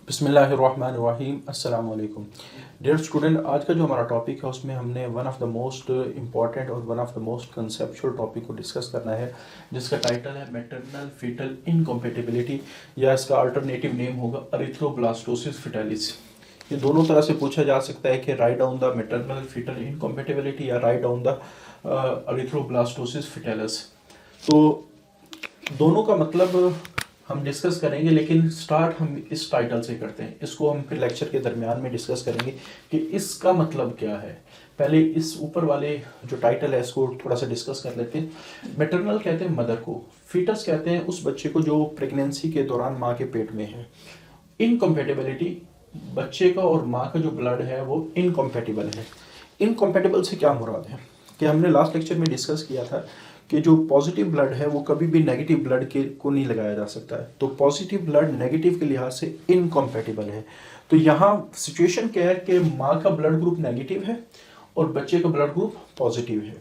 बिस्मिल्लाहिर्रहमानिर्रहीम अस्सलाम वालेकुम डियर स्टूडेंट। आज का जो हमारा टॉपिक है उसमें हमने one of the most important और one of the most conceptual topic को डिस्कस करना है, जिसका टाइटल है मैटरनल फीटल इनकम्पेटिबिलिटी, या इसका अल्टरनेटिव नेम होगा एरिथ्रोब्लास्टोसिस फिटालिस। ये दोनों तरह से पूछा जा सकता है कि write down the maternal fetal incompatibility या write down the erythroblastosis fetalis. तो दोनों का मतलब हम डिस्कस करेंगे, लेकिन स्टार्ट हम इस टाइटल से करते हैं। इसको हम फिर लेक्चर के दरमियान में डिस्कस करेंगे कि इसका मतलब क्या है। पहले इस ऊपर वाले जो टाइटल है इसको थोड़ा सा डिस्कस कर लेते हैं। मैटरनल कहते हैं मदर को, फीटस कहते हैं उस बच्चे को जो प्रेगनेंसी के दौरान माँ के पेट में है। इनकम्पेटिबिलिटी, बच्चे का और माँ का जो ब्लड है वो इनकम्पेटिबल है। इनकम्पेटिबल से क्या मुराद है कि हमने लास्ट लेक्चर में डिस्कस किया था कि जो पॉजिटिव ब्लड है वो कभी भी नेगेटिव ब्लड के को नहीं लगाया जा सकता है। तो पॉजिटिव ब्लड नेगेटिव के लिहाज से इनकम्पेटिबल है। तो यहाँ सिचुएशन क्या है कि माँ का ब्लड ग्रुप नेगेटिव है और बच्चे का ब्लड ग्रुप पॉजिटिव है।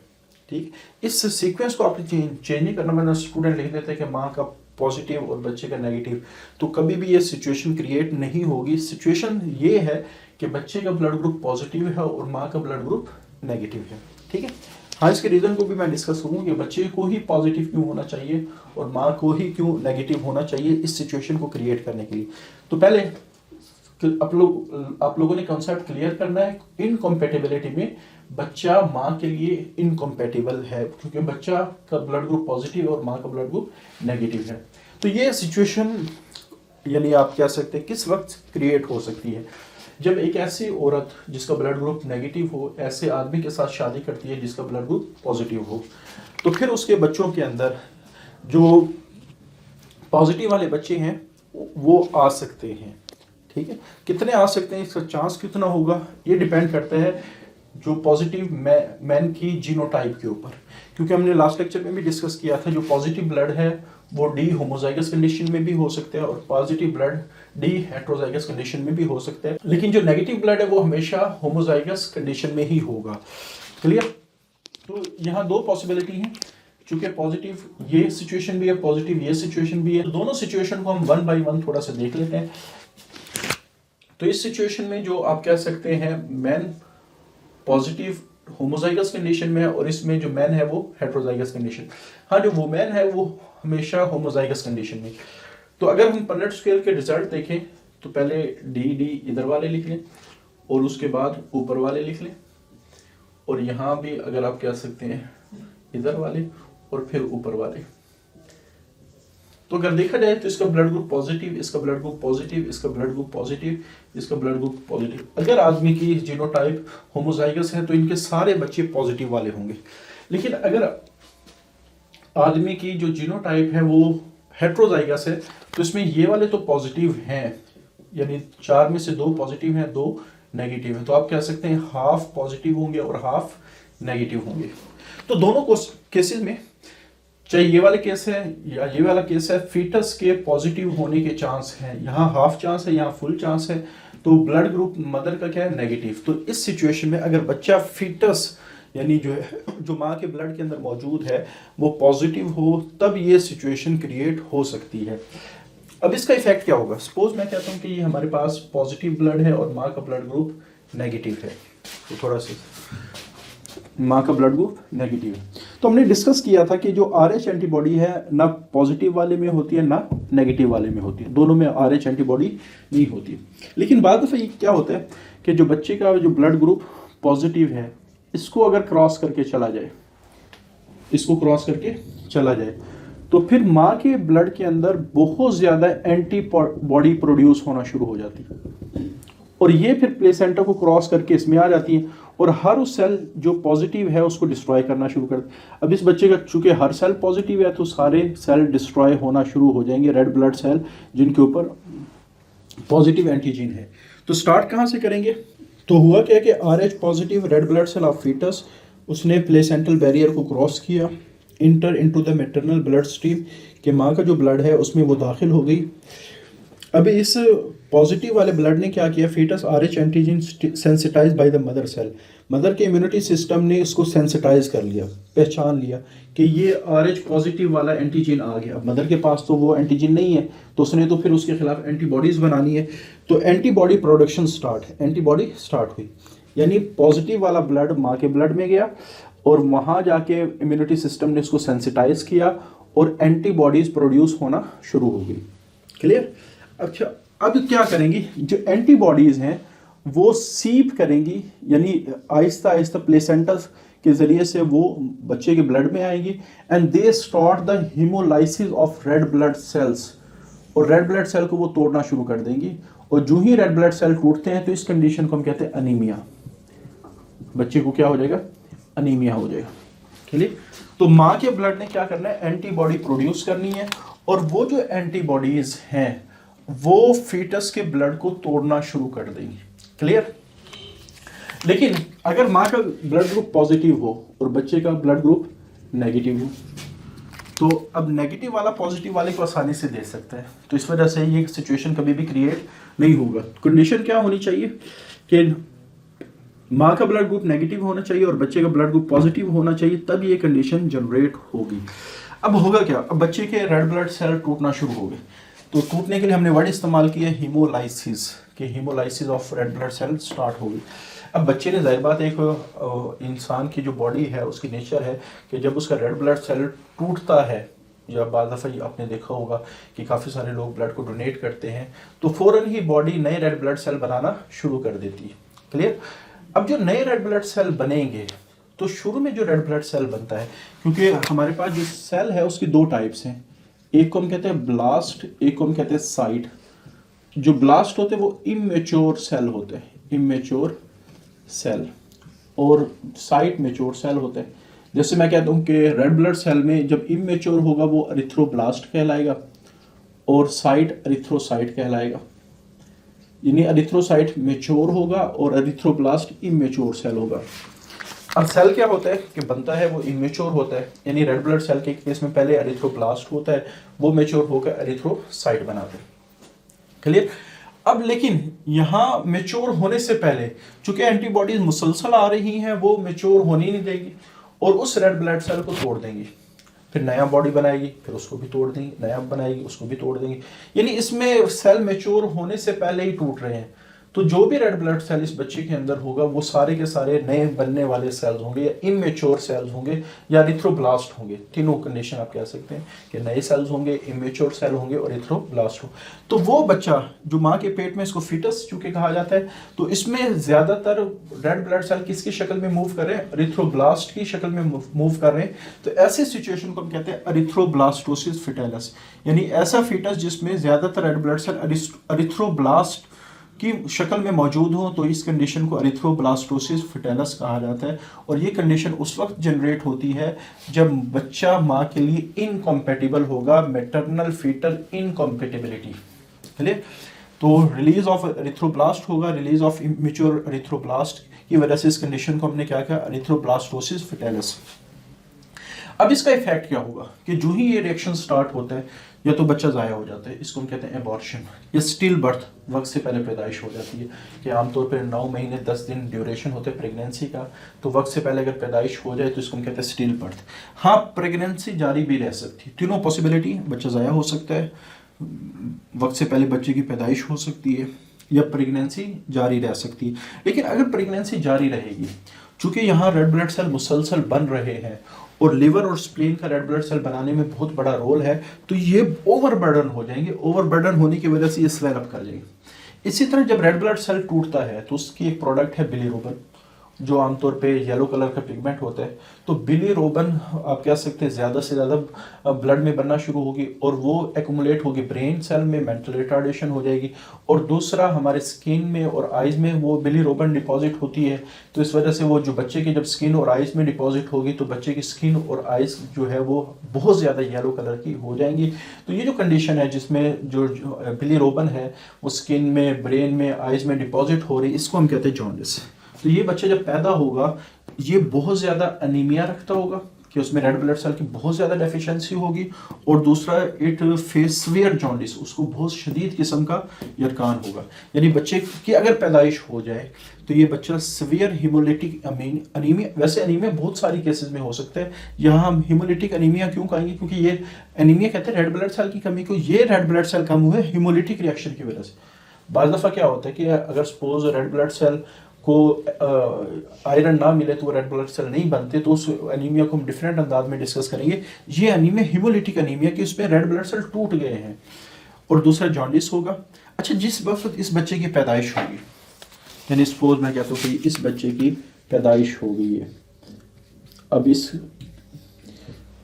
ठीक, इस सीक्वेंस को आपने चेंज नहीं करना। मैंने स्टूडेंट लिख देते हैं कि माँ का पॉजिटिव और बच्चे का नेगेटिव, तो कभी भी ये सिचुएशन क्रिएट नहीं होगी। सिचुएशन ये है कि बच्चे का ब्लड ग्रुप पॉजिटिव है और माँ का ब्लड ग्रुप नेगेटिव है। ठीक है, हाँ, इसके रीज़न को भी मैं डिस्कस करूँ कि बच्चे को ही पॉजिटिव क्यों होना चाहिए और माँ को ही क्यों नेगेटिव होना चाहिए इस सिचुएशन को क्रिएट करने के लिए। तो पहले आप लोगों ने कॉन्सेप्ट क्लियर करना है। इनकम्पेटिबिलिटी में बच्चा माँ के लिए इनकम्पेटिबल है क्योंकि बच्चा का ब्लड ग्रुप पॉजिटिव और माँ का ब्लड ग्रुप नेगेटिव है। तो ये सिचुएशन यानी आप कह सकते हैं किस वक्त क्रिएट हो सकती है, जब एक ऐसी औरत जिसका ब्लड ग्रुप नेगेटिव हो ऐसे आदमी के साथ शादी करती है जिसका ब्लड ग्रुप पॉजिटिव हो। तो फिर उसके बच्चों के अंदर जो पॉजिटिव वाले बच्चे हैं वो आ सकते हैं। ठीक है, कितने आ सकते हैं, इसका चांस कितना होगा, ये डिपेंड करता है जो पॉजिटिव मैन की जीनोटाइप के ऊपर। क्योंकि हमने लास्ट लेक्चर में भी डिस्कस किया था जो पॉजिटिव ब्लड है वो डी होमोजाइगस कंडीशन में भी हो सकता है और positive blood D heterozygous condition में भी हो सकता है, लेकिन जो नेगेटिव ब्लड है वो हमेशा होमोजाइगस कंडीशन में ही होगा। क्लियर? तो यहाँ दो पॉसिबिलिटी हैं, चूंकि पॉजिटिव ये सिचुएशन भी है, पॉजिटिव ये सिचुएशन भी है। तो दोनों सिचुएशन को हम वन बाय वन थोड़ा सा देख लेते हैं। तो इस सिचुएशन में जो आप कह सकते हैं मैन पॉजिटिव होमोजाइगस कंडीशन में है और इसमें जो मैन है वो हेट्रोजाइगस कंडीशन। हाँ, जो वुमेन है वो हमेशा होमोजाइगस कंडीशन में। तो अगर हम पनेट स्केल के रिजल्ट देखें तो पहले डी इधर वाले लिख लें और उसके बाद ऊपर वाले लिख लें, और यहाँ भी अगर आप कह सकते हैं इधर वाले और फिर ऊपर वाले। तो अगर देखा जाए तो इसका ब्लड ग्रुप पॉजिटिव, इसका ब्लड ग्रुप पॉजिटिव, इसका ब्लड ग्रुप पॉजिटिव, इसका ब्लड ग्रुप पॉजिटिव। अगर आदमी की जीनोटाइप होमोजाइगस है तो इनके सारे बच्चे पॉजिटिव वाले होंगे। लेकिन अगर आदमी की जो जीनोटाइप है वो हेट्रोजाइगस है तो इसमें ये वाले तो पॉजिटिव हैं, यानी 4 में से 2 पॉजिटिव हैं, 2 नेगेटिव हैं। तो आप कह सकते हैं हाफ पॉजिटिव होंगे और हाफ नेगेटिव होंगे। तो दोनों केसेस में चाहे ये वाला केस है या ये वाला केस है, फीटस के पॉजिटिव होने के चांस हैं। यहाँ हाफ चांस है, यहाँ फुल चांस है। तो ब्लड ग्रुप मदर का क्या है, नेगेटिव। तो इस सिचुएशन में अगर बच्चा फीटस यानी जो माँ के ब्लड के अंदर मौजूद है वो पॉजिटिव हो तब ये सिचुएशन क्रिएट हो सकती है। अब इसका इफेक्ट क्या होगा। सपोज मैं कहता हूँ कि ये हमारे पास पॉजिटिव ब्लड है और माँ का ब्लड ग्रुप नेगेटिव है। तो थोड़ा सा माँ का ब्लड ग्रुप नेगेटिव है। तो हमने डिस्कस किया था कि जो RH एंटीबॉडी है ना पॉजिटिव वाले में होती है ना नेगेटिव वाले में होती है, दोनों में RH एंटीबॉडी नहीं होती है। लेकिन बाद में क्या होता है कि जो बच्चे का जो ब्लड ग्रुप पॉजिटिव है इसको अगर क्रॉस करके चला जाए, इसको क्रॉस करके चला जाए तो फिर माँ के ब्लड के अंदर बहुत ज़्यादा एंटीबॉडी प्रोड्यूस होना शुरू हो जाती है और ये फिर प्लेसेंटा को क्रॉस करके इसमें आ जाती है और हर उस सेल जो पॉजिटिव है उसको डिस्ट्रॉय करना शुरू कर। अब इस बच्चे का चूंकि हर सेल पॉजिटिव है तो सारे सेल डिस्ट्रॉय होना शुरू हो जाएंगे, रेड ब्लड सेल जिनके ऊपर पॉजिटिव एंटीजन है। तो स्टार्ट कहाँ से करेंगे। तो हुआ क्या कि RH positive red blood cell of foetus उसने प्लेसेंटल बैरियर को क्रॉस किया, enter into the maternal blood stream के माँ का जो ब्लड है उसमें वो दाखिल हो गई। अभी इस पॉजिटिव वाले ब्लड ने क्या किया, foetus RH antigen sensitise by the mother cell, mother के इम्यूनिटी सिस्टम ने इसको सेंसिटाइज कर लिया, पहचान लिया कि ये RH पॉजिटिव वाला एंटीजन आ गया। अब मदर के पास तो वो एंटीजन नहीं है, तो उसने तो फिर उसके खिलाफ एंटीबॉडीज बनानी है, तो एंटीबॉडी प्रोडक्शन एंटीबॉडी स्टार्ट हुई, यानी पॉजिटिव वाला ब्लड माँ के ब्लड में गया और वहाँ जाके इम्यूनिटी सिस्टम ने उसको सेंसिटाइज किया और एंटीबॉडीज प्रोड्यूस होना शुरू हो गई। क्लियर? अच्छा, अब क्या करेंगी, जो एंटीबॉडीज हैं वो सीप करेंगी, यानी आहिस्ता आहिस्ता प्लेसेंटा के जरिए से वो बच्चे के ब्लड में आएंगी and they start the haemolysis of red blood cells, और रेड ब्लड सेल को वो तोड़ना शुरू कर देंगी, और जो ही रेड ब्लड सेल टूटते हैं तो इस कंडीशन को हम कहते हैं अनीमिया। बच्चे को क्या हो जाएगा, अनीमिया हो जाएगा। क्लियर? तो माँ के ब्लड ने क्या करना है, एंटीबॉडी प्रोड्यूस करनी है, और वो जो एंटीबॉडीज हैं वो फीटस के ब्लड को तोड़ना शुरू कर देंगी। क्लियर? लेकिन अगर माँ का ब्लड ग्रुप पॉजिटिव हो और बच्चे का ब्लड ग्रुप नेगेटिव हो, तो अब नेगेटिव वाला पॉजिटिव वाले को आसानी से दे सकता है, तो इस वजह से ये सिचुएशन कभी भी क्रिएट नहीं होगा। कंडीशन क्या होनी चाहिए कि माँ का ब्लड ग्रुप नेगेटिव होना चाहिए और बच्चे का ब्लड ग्रुप पॉजिटिव होना चाहिए, तब ये कंडीशन जनरेट होगी। अब होगा क्या, अब बच्चे के रेड ब्लड सेल टूटना शुरू हो गए, तो टूटने के लिए हमने वर्ड इस्तेमाल किया हीमोलाइसिस, कि haemolysis of red blood cell start हो गई। अब बच्चे ने, जाहिर बात, एक इंसान की जो बॉडी है उसकी नेचर है कि जब उसका रेड ब्लड सेल टूटता है, या बाद दफ़ा आपने देखा होगा कि काफ़ी सारे लोग ब्लड को डोनेट करते हैं, तो फ़ौरन ही बॉडी नए रेड ब्लड सेल बनाना शुरू कर देती है। क्लियर? अब जो नए रेड ब्लड सेल बनेंगे, तो शुरू में जो रेड ब्लड सेल बनता है, क्योंकि हमारे पास जो सेल है उसकी दो टाइप्स हैं, एक को हम कहते हैं ब्लास्ट, एक को हम कहते हैं साइट। जो ब्लास्ट होते हैं वो इमेच्योर सेल होते हैं, इमेच्योर सेल, और साइट मेच्योर सेल होते हैं। जैसे मैं कहता हूँ कि रेड ब्लड सेल में जब इमेच्योर होगा वो एरिथ्रोब्लास्ट कहलाएगा और साइट एरिथ्रोसाइट कहलाएगा, यानी एरिथ्रोसाइट मेच्योर होगा और एरिथ्रोब्लास्ट इमेच्योर सेल होगा। अब सेल क्या होता है कि बनता है वो इमेच्योर होता है, यानी रेड ब्लड सेल के केस में पहले एरिथ्रोब्लास्ट होता है, वो मेच्योर होकर एरिथ्रोसाइट बनाते हैं। क्लियर? अब लेकिन यहाँ मेच्योर होने से पहले चूंकि एंटीबॉडीज मुसलसल आ रही हैं, वो मेच्योर होने नहीं देंगी और उस रेड ब्लड सेल को तोड़ देंगी, फिर नया बॉडी बनाएगी, फिर उसको भी तोड़ देंगी, नया बनाएगी, उसको भी तोड़ देंगी, यानी इसमें सेल मेच्योर होने से पहले ही टूट रहे हैं। तो जो भी रेड ब्लड सेल इस बच्चे के अंदर होगा वो सारे के सारे नए बनने वाले सेल्स होंगे, या इमेच्योर सेल्स होंगे, या एरिथ्रोब्लास्ट होंगे। तीनों कंडीशन आप कह सकते हैं कि नए सेल्स होंगे, इमेच्योर सेल होंगे और एरिथ्रोब्लास्ट हो। तो वो बच्चा जो माँ के पेट में, इसको फीटस चूंकि कहा जाता है, तो इसमें ज्यादातर रेड ब्लड सेल किसकी शक्ल में मूव कर रहे हैं, एरिथ्रोब्लास्ट की शक्ल में मूव कर रहे हैं। तो ऐसे सिचुएशन को हम कहते हैं एरिथ्रोब्लास्टोसिस फिटेलस, यानी ऐसा फीटस जिसमें ज्यादातर रेड ब्लड सेल एरिथ्रोब्लास्ट की शक्ल में मौजूद हो, तो इस कंडीशन को एरिथ्रोब्लास्टोसिस फिटेलस कहा जाता है। और ये कंडीशन उस वक्त जनरेट होती है जब बच्चा माँ के लिए इनकम्पेटिबल होगा, मैटरनल फीटल इनकम्पेटिबिलिटी। क्लियर? तो रिलीज ऑफ एरिथ्रोब्लास्ट होगा, रिलीज ऑफ इमेच्योर एरिथ्रोब्लास्ट की वजह से इस कंडीशन को हमने क्या किया, एरिथ्रोब्लास्टोसिस फिटेलस। अब इसका इफेक्ट क्या होगा कि जो ही ये रिएक्शन स्टार्ट होता है, या तो बच्चा ज़ाया हो जाता है, इसको हम कहते हैं एबॉर्शन, या स्टिल बर्थ, वक्त से पहले पैदाइश हो जाती है, कि आमतौर पर 9 महीने 10 दिन ड्यूरेशन होते हैं प्रेगनेंसी का, तो वक्त से पहले अगर पैदाइश हो जाए तो इसको हम कहते हैं स्टिल बर्थ। हाँ, प्रेगनेंसी जारी भी रह सकती है, तीनों पॉसिबिलिटी, बच्चा ज़ाया हो सकता है, वक्त से पहले बच्चे की पैदाइश हो सकती है, या प्रेगनेंसी जारी रह सकती है। लेकिन अगर प्रेगनेंसी जारी रहेगी, चूंकि यहाँ रेड ब्लड सेल मुसलसल बन रहे हैं और लिवर और स्प्लीन का रेड ब्लड सेल बनाने में बहुत बड़ा रोल है, तो ये ओवरबर्डन हो जाएंगे, ओवरबर्डन होने की वजह से ये स्वेल अप कर जाएंगे। इसी तरह जब रेड ब्लड सेल टूटता है तो उसकी एक प्रोडक्ट है बिलीरुबिन, जो आमतौर पे येलो कलर का पिगमेंट होता है। तो बिलीरुबिन आप कह सकते हैं ज़्यादा से ज़्यादा ब्लड में बनना शुरू होगी और वो एक्यूमुलेट होगी ब्रेन सेल में, मेंटल रिटार्डेशन हो जाएगी। और दूसरा, हमारे स्किन में और आइज़ में वो बिलीरुबिन डिपॉजिट होती है, तो इस वजह से वो जो बच्चे की जब स्किन और आइज़ में डिपॉजिट होगी तो बच्चे की स्किन और आइज़ जो है वो बहुत ज़्यादा येलो कलर की हो जाएंगी। तो ये जो कंडीशन है जिसमें जो बिलीरुबिन है वो स्किन में, ब्रेन में, आइज़ में डिपॉजिट हो रही, इसको हम कहते हैं जॉन्डिस। तो ये बच्चा जब पैदा होगा ये बहुत ज़्यादा अनीमिया रखता होगा, कि उसमें रेड ब्लड सेल की बहुत ज़्यादा डेफिशिएंसी होगी, और दूसरा इट फेस सीवियर जॉन्डिस, उसको बहुत शदीद किस्म का यरकान होगा। यानी बच्चे की अगर पैदाइश हो जाए तो ये बच्चा सीवियर हीमोलिटिक अनीमिया, वैसे अनीमिया बहुत सारी केसेस में हो सकता है, यहाँ हम हीमोलिटिक अनीमिया क्यों कहेंगे, क्योंकि ये अनीमिया कहते हैं रेड ब्लड सेल की कमी को, ये रेड ब्लड सेल कम हुए हीमोलिटिक रिएक्शन की वजह से। बाज़ दफ़ा क्या होता है कि अगर सपोज रेड ब्लड सेल को आयरन ना मिले तो वो रेड ब्लड सेल नहीं बनते, तो उस अनीमिया को हम डिफरेंट अंदाज में डिस्कस करेंगे। ये अनीमिया हीमोलिटिक अनीमिया कि उसमें रेड ब्लड सेल टूट गए हैं, और दूसरा जॉन्डिस होगा। अच्छा, जिस वक्त इस बच्चे की पैदाइश होगी, यानी सपोज मैं कहता हूँ कि इस बच्चे की पैदाइश हो गई है, अब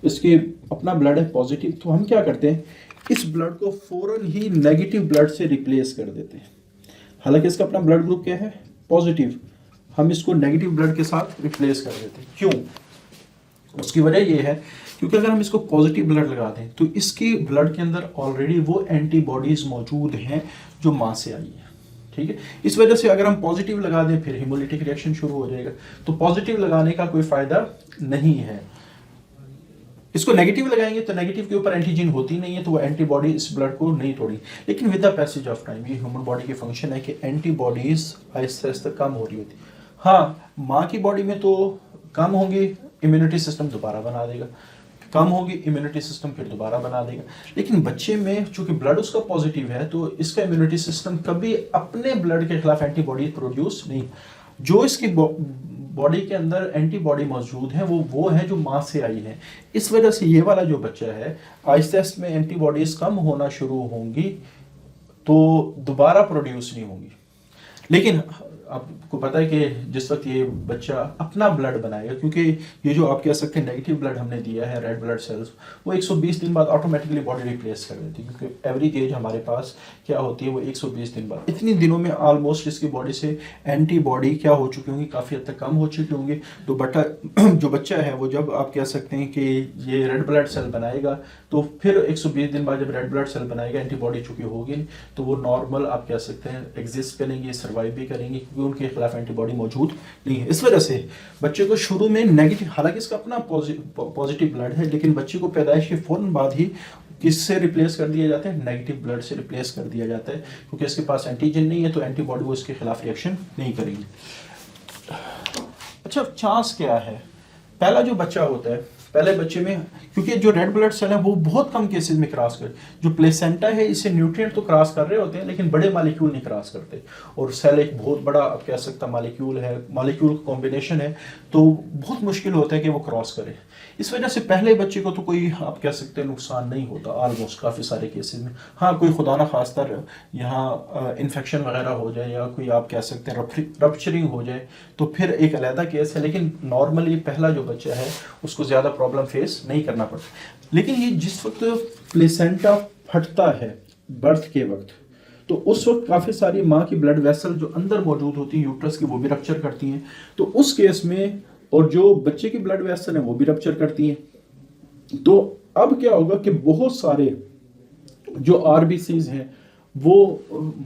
इसके अपना ब्लड है पॉजिटिव, तो हम क्या करते हैं, इस ब्लड को फौरन ही नेगेटिव ब्लड से रिप्लेस कर देते हैं। हालांकि इसका अपना ब्लड ग्रुप क्या है, पॉजिटिव, हम इसको नेगेटिव ब्लड के साथ रिप्लेस कर देते हैं। क्यों? उसकी वजह यह है क्योंकि अगर हम इसको पॉजिटिव ब्लड लगा दें तो इसके ब्लड के अंदर ऑलरेडी वो एंटीबॉडीज मौजूद हैं जो माँ से आई है। ठीक है, इस वजह से अगर हम पॉजिटिव लगा दें फिर हीमोलिटिक रिएक्शन शुरू हो जाएगा, तो पॉजिटिव लगाने का कोई फायदा नहीं है। इसको नेगेटिव लगाएंगे तो नेगेटिव के ऊपर एंटीजन होती नहीं है, तो वो एंटीबॉडी इस ब्लड को नहीं तोड़ी। लेकिन with the passage of time, ये ह्यूमन बॉडी की फंक्शन है कि एंटीबॉडीज आहिस्ते आहिस्ते कम हो रही होती। हाँ, माँ की बॉडी में तो कम होंगी, इम्यूनिटी सिस्टम दोबारा बना देगा, कम होगी इम्यूनिटी सिस्टम फिर दोबारा बना देगा। लेकिन बच्चे में चूंकि ब्लड उसका पॉजिटिव है तो इसका इम्यूनिटी सिस्टम कभी अपने ब्लड के खिलाफ एंटीबॉडी प्रोड्यूस नहीं, जो इसकी बॉडी के अंदर एंटीबॉडी मौजूद है वो है जो माँ से आई है। इस वजह से ये वाला जो बच्चा है आहिस्ते आहिस्ते में एंटीबॉडीज कम होना शुरू होंगी, तो दोबारा प्रोड्यूस नहीं होंगी। लेकिन आपको पता है कि जिस वक्त ये बच्चा अपना ब्लड बनाएगा, क्योंकि ये जो आप कह सकते हैं नेगेटिव ब्लड हमने दिया है, रेड ब्लड सेल्स, वो 120 दिन बाद ऑटोमेटिकली बॉडी रिप्लेस कर देती है, क्योंकि एवरेज एज हमारे पास क्या होती है वो 120 दिन बाद। इतनी दिनों में ऑलमोस्ट इसकी बॉडी से एंटीबॉडी क्या हो चुकी होंगी, काफ़ी हद तक कम हो चुकी होंगी। तो जो बच्चा है वो जब आप कह सकते हैं कि ये रेड ब्लड सेल बनाएगा, तो फिर 120 दिन बाद जब रेड ब्लड सेल बनाएगा, एंटीबॉडी चूंकि होगी तो वो नॉर्मल आप कह सकते हैं एग्जिस्ट करेंगे, सर्वाइव भी करेंगे, क्योंकि उनके खिलाफ एंटीबॉडी मौजूद नहीं है। इस वजह से बच्चे को शुरू में नेगेटिव, हालांकि इसका अपना पॉजिटिव ब्लड है, लेकिन बच्चे को पैदाइश के फौरन बाद ही किससे रिप्लेस कर दिया जाता है, नेगेटिव ब्लड से रिप्लेस कर दिया जाता है, क्योंकि इसके पास एंटीजन नहीं है तो एंटीबॉडी वो इसके खिलाफ रिएक्शन नहीं करेगी। अच्छा, चांस क्या है? पहला जो बच्चा होता है, पहले बच्चे में क्योंकि जो रेड ब्लड सेल है वो बहुत कम केसेस में क्रॉस कर, जो प्लेसेंटा है इससे न्यूट्रिएंट तो क्रॉस कर रहे होते हैं लेकिन बड़े मॉलिक्यूल नहीं क्रॉस करते, और सेल एक बहुत बड़ा आप कह सकता मॉलिक्यूल है, मॉलिक्यूल कॉम्बिनेशन है, तो बहुत मुश्किल होता है कि वो क्रॉस करे। इस वजह से पहले बच्चे को तो कोई आप कह सकते हैं नुकसान नहीं होता ऑलमोस्ट काफ़ी सारे केसेस में। हाँ, कोई खुदा ना खास्ता यहाँ इन्फेक्शन वगैरह हो जाए या कोई आप कह सकते हैं रप्चरिंग हो जाए तो फिर एक अलहदा केस है, लेकिन नॉर्मली पहला जो बच्चा है उसको ज़्यादा प्रॉब्लम फेस नहीं करना पड़ता। लेकिन ये जिस वक्त प्लेसेंटा फटता है बर्थ के वक्त, तो उस वक्त काफ़ी सारी माँ की ब्लड वेसल जो अंदर मौजूद होती हैं यूट्रस की, वो भी रप्चर करती हैं। तो उस केस में, और जो बच्चे की ब्लड वेसल है वो भी रप्चर करती हैं। तो अब क्या होगा कि बहुत सारे जो आरबीसीज हैं वो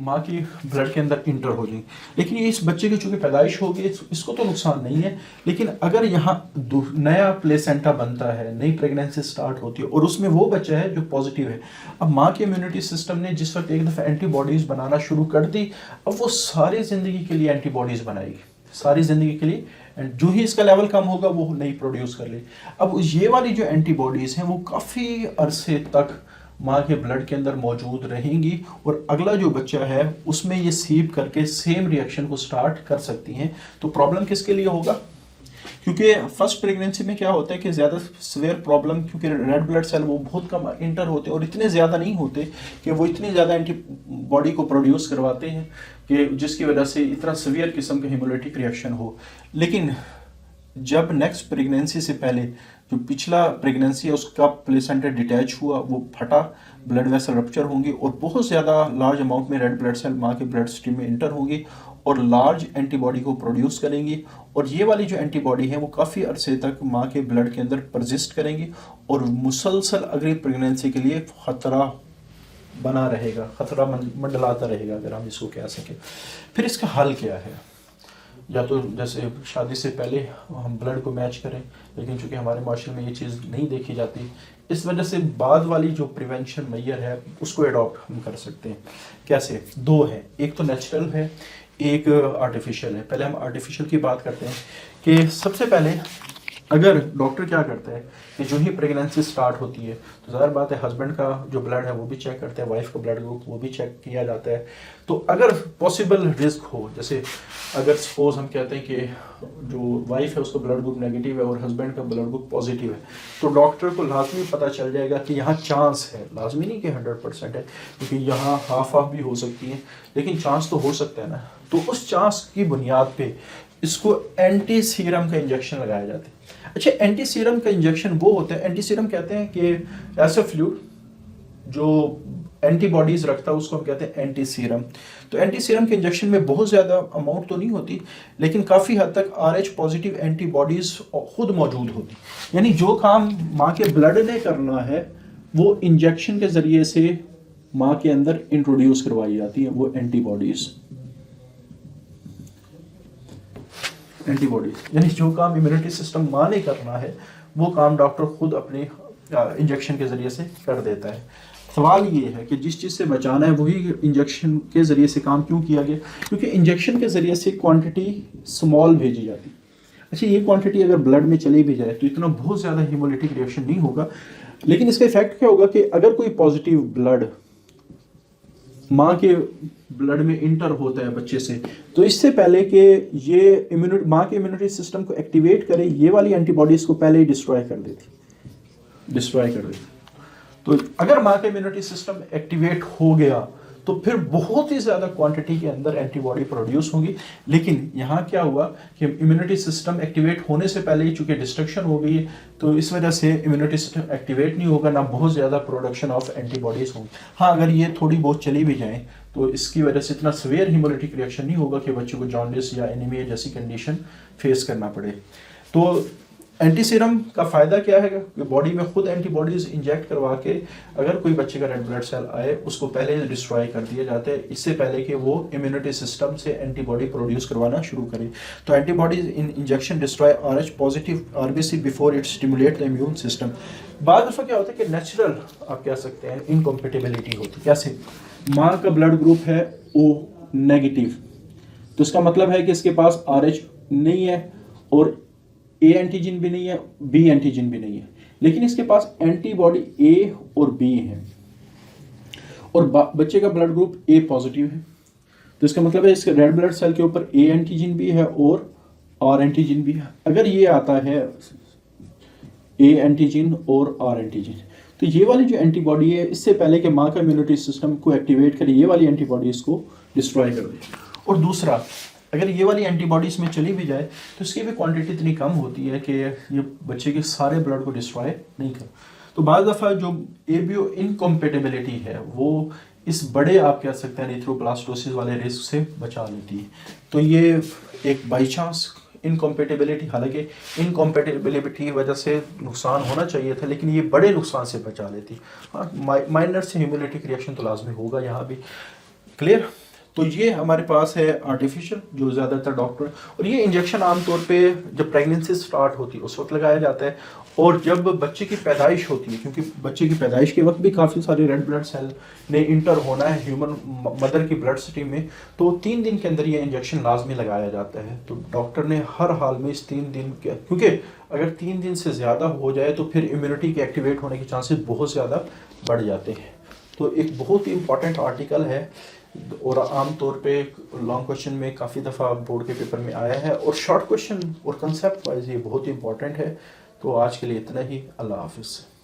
माँ की ब्लड के अंदर इंटर हो जाएंगे। लेकिन ये इस बच्चे की चूंकि पैदाइश होगी इसको तो नुकसान नहीं है, लेकिन अगर यहाँ नया प्लेसेंटा बनता है, नई प्रेगनेंसी स्टार्ट होती है और उसमें वो बच्चा है जो पॉजिटिव है, अब माँ के इम्यूनिटी सिस्टम ने जिस वक्त एक दफ़ा एंटीबॉडीज़ बनाना शुरू कर दी, अब वो सारी ज़िंदगी के लिए एंटीबॉडीज़ बनाएगी, सारी ज़िंदगी के लिए। एंड जो ही इसका लेवल कम होगा वो नहीं प्रोड्यूस कर ले। अब ये वाली जो एंटीबॉडीज़ हैं वो काफ़ी अरसे तक माँ के ब्लड के अंदर मौजूद रहेंगी, और अगला जो बच्चा है उसमें ये सीप करके सेम रिएक्शन को स्टार्ट कर सकती हैं। तो प्रॉब्लम किसके लिए होगा? क्योंकि फर्स्ट प्रेगनेंसी में क्या होता है कि ज़्यादा सीवियर प्रॉब्लम, क्योंकि रेड ब्लड सेल वो बहुत कम इंटर होते हैं और इतने ज़्यादा नहीं होते कि वो इतनी ज़्यादा एंटीबॉडी को प्रोड्यूस करवाते हैं कि जिसकी वजह से इतना सीवियर किस्म का हीमोलिटिक रिएक्शन हो। लेकिन जब नेक्स्ट प्रेगनेंसी से पहले जो पिछला प्रेगनेंसी है उसका प्लेसेंटा डिटैच हुआ, वो फटा, ब्लड वेसल रप्चर होंगी और बहुत ज़्यादा लार्ज अमाउंट में रेड ब्लड सेल माँ के ब्लड स्ट्रीम में इंटर होंगी और लार्ज एंटीबॉडी को प्रोड्यूस करेंगी, और ये वाली जो एंटीबॉडी है वो काफ़ी अरसे तक माँ के ब्लड के अंदर परसिस्ट करेंगी और मुसलसल अगली प्रेगनेंसी के लिए ख़तरा बना रहेगा, ख़तरा मंडलाता रहेगा, अगर हम इसको कह सकें। फिर इसका हल क्या है? या तो जैसे शादी से पहले हम ब्लड को मैच करें, लेकिन चूंकि हमारे माशरे में ये चीज़ नहीं देखी जाती, इस वजह से बाद वाली जो प्रिवेंशन मैयर है उसको अडॉप्ट हम कर सकते हैं। कैसे? दो है, एक तो नेचुरल है, एक आर्टिफिशियल है। पहले हम आर्टिफिशियल की बात करते हैं कि सबसे पहले अगर डॉक्टर क्या करता है कि जो ही प्रेगनेंसी स्टार्ट होती है तो ज़ाहिर बात है हस्बैंड का जो ब्लड है वो भी चेक करते हैं, वाइफ का ब्लड ग्रुप वो भी चेक किया जाता है। तो अगर पॉसिबल रिस्क हो, जैसे अगर सपोज हम कहते हैं कि जो वाइफ है उसका ब्लड ग्रुप नेगेटिव है और हस्बैंड का ब्लड ग्रुप पॉजिटिव है, तो डॉक्टर को लाजमी पता चल जाएगा कि यहाँ चांस है, लाजमी नहीं कि 100% है, क्योंकि यहाँ हाफ भी हो सकती है, लेकिन चांस तो हो सकता है ना। तो उस चांस की बुनियाद पे इसको एंटी सीरम का इंजेक्शन लगाया जाता है। अच्छा, एंटी सीरम का इंजेक्शन वो होता है, एंटी सीरम कहते हैं कि ऐसा फ्लूइड जो एंटीबॉडीज रखता है उसको हम कहते हैं एंटी सीरम। तो एंटी सीरम के इंजेक्शन में बहुत ज़्यादा अमाउंट तो नहीं होती, लेकिन काफ़ी हद तक RH पॉजिटिव एंटीबॉडीज खुद मौजूद होती, यानी जो काम माँ के ब्लड ने करना है वो इंजेक्शन के ज़रिए से माँ के अंदर इंट्रोड्यूस करवाई जाती है, वो एंटीबॉडीज। यानी जो काम इम्यूनिटी सिस्टम माँ ने करना है वो काम डॉक्टर खुद अपने इंजेक्शन के ज़रिए से कर देता है। सवाल ये है कि जिस चीज़ से बचाना है वही इंजेक्शन के ज़रिए से काम क्यों किया गया? क्योंकि इंजेक्शन के ज़रिए से क्वांटिटी स्मॉल भेजी जाती है। अच्छा, ये क्वांटिटी अगर ब्लड में चली भी जाए तो इतना बहुत ज़्यादा हीमोलिटिक रिएक्शन नहीं होगा, लेकिन इसका इफेक्ट क्या होगा कि अगर कोई पॉजिटिव ब्लड माँ के ब्लड में इंटर होता है बच्चे से, तो इससे पहले कि ये माँ के इम्यूनिटी सिस्टम को एक्टिवेट करे, ये वाली एंटीबॉडीज को पहले ही डिस्ट्रॉय कर देती। तो अगर माँ का इम्यूनिटी सिस्टम एक्टिवेट हो गया तो फिर बहुत ही ज़्यादा क्वांटिटी के अंदर एंटीबॉडी प्रोड्यूस होगी। लेकिन यहाँ क्या हुआ कि इम्यूनिटी सिस्टम एक्टिवेट होने से पहले ही चूंकि डिस्ट्रक्शन हो गई है, तो इस वजह से इम्यूनिटी सिस्टम एक्टिवेट नहीं होगा, ना बहुत ज़्यादा प्रोडक्शन ऑफ एंटीबॉडीज़ होंगी। हाँ, अगर ये थोड़ी बहुत चली भी जाए तो इसकी वजह से इतना सीवियर हीमोलिटिक रिएक्शन नहीं होगा कि बच्चे को जॉन्डिस या एनीमिया जैसी कंडीशन फेस करना पड़े। तो एंटी सीरम का फ़ायदा क्या है कि बॉडी में खुद एंटीबॉडीज़ इंजेक्ट करवा के अगर कोई बच्चे का रेड ब्लड सेल आए उसको पहले डिस्ट्रॉय कर दिया जाता है, इससे पहले कि वो इम्यूनिटी सिस्टम से एंटीबॉडी प्रोड्यूस करवाना शुरू करे। तो antibodies in injection destroy RH positive RBC before it stimulate the immune system. बाद दफ़ा क्या होता है कि नेचुरल आप कह सकते हैं इनकॉम्पेटिबिलिटी होती है। कैसे? माँ का ब्लड ग्रुप है O नेगेटिव, तो इसका मतलब है कि इसके पास RH नहीं है और A एंटीजन भी नहीं है, B एंटीजन भी नहीं है, लेकिन इसके पास एंटीबॉडी A और B है और बच्चे का ब्लड ग्रुप A पॉजिटिव है। तो इसका मतलब है इसके रेड ब्लड सेल के ऊपर A एंटीजन भी है और R एंटीजन भी है। अगर ये आता है A एंटीजन और R एंटीजन, तो ये वाली जो एंटीबॉडी है इससे पहले कि माँ का इम्यूनिटी सिस्टम को एक्टिवेट करे, ये वाली एंटीबॉडी इसको डिस्ट्रॉय कर दे। और दूसरा, अगर ये वाली एंटीबॉडीज़ में चली भी जाए तो इसकी भी क्वांटिटी इतनी कम होती है कि ये बच्चे के सारे ब्लड को डिस्ट्रॉय नहीं कर। तो बाज़ दफ़ा जो ABO इनकॉम्पेटिबिलिटी है वो इस बड़े आप कह सकते हैं एरिथ्रोब्लास्टोसिस वाले रिस्क से बचा लेती है। तो ये एक बाई चांस इनकॉम्पेटिबिलिटी, हालांकि इनकॉम्पेटिबिलिटी की वजह से नुकसान होना चाहिए था, लेकिन ये बड़े नुकसान से बचा लेती। हाँ, माइनर से हीमोलिटिक रिएक्शन तो लाजमी होगा यहाँ भी। क्लियर? तो ये हमारे पास है आर्टिफिशियल, जो ज़्यादातर डॉक्टर, और ये इंजेक्शन आमतौर पे जब प्रेगनेंसी स्टार्ट होती है उस वक्त लगाया जाता है, और जब बच्चे की पैदाइश होती है, क्योंकि बच्चे की पैदाइश के वक्त भी काफ़ी सारे रेड ब्लड सेल ने इंटर होना है ह्यूमन मदर की ब्लड स्ट्रीम में, तो 3 दिन के अंदर ये इंजेक्शन लाजमी लगाया जाता है। तो डॉक्टर ने हर हाल में इस 3 दिन के, क्योंकि अगर 3 दिन से ज़्यादा हो जाए तो फिर इम्यूनिटी के एक्टिवेट होने के चांसेस बहुत ज़्यादा बढ़ जाते हैं। तो एक बहुत ही इंपॉर्टेंट आर्टिकल है और आम तौर पे लॉन्ग क्वेश्चन में काफ़ी दफ़ा बोर्ड के पेपर में आया है, और शॉर्ट क्वेश्चन और कंसेप्ट वाइज ये बहुत ही इंपॉर्टेंट है। तो आज के लिए इतना ही। अल्लाह हाफिज़।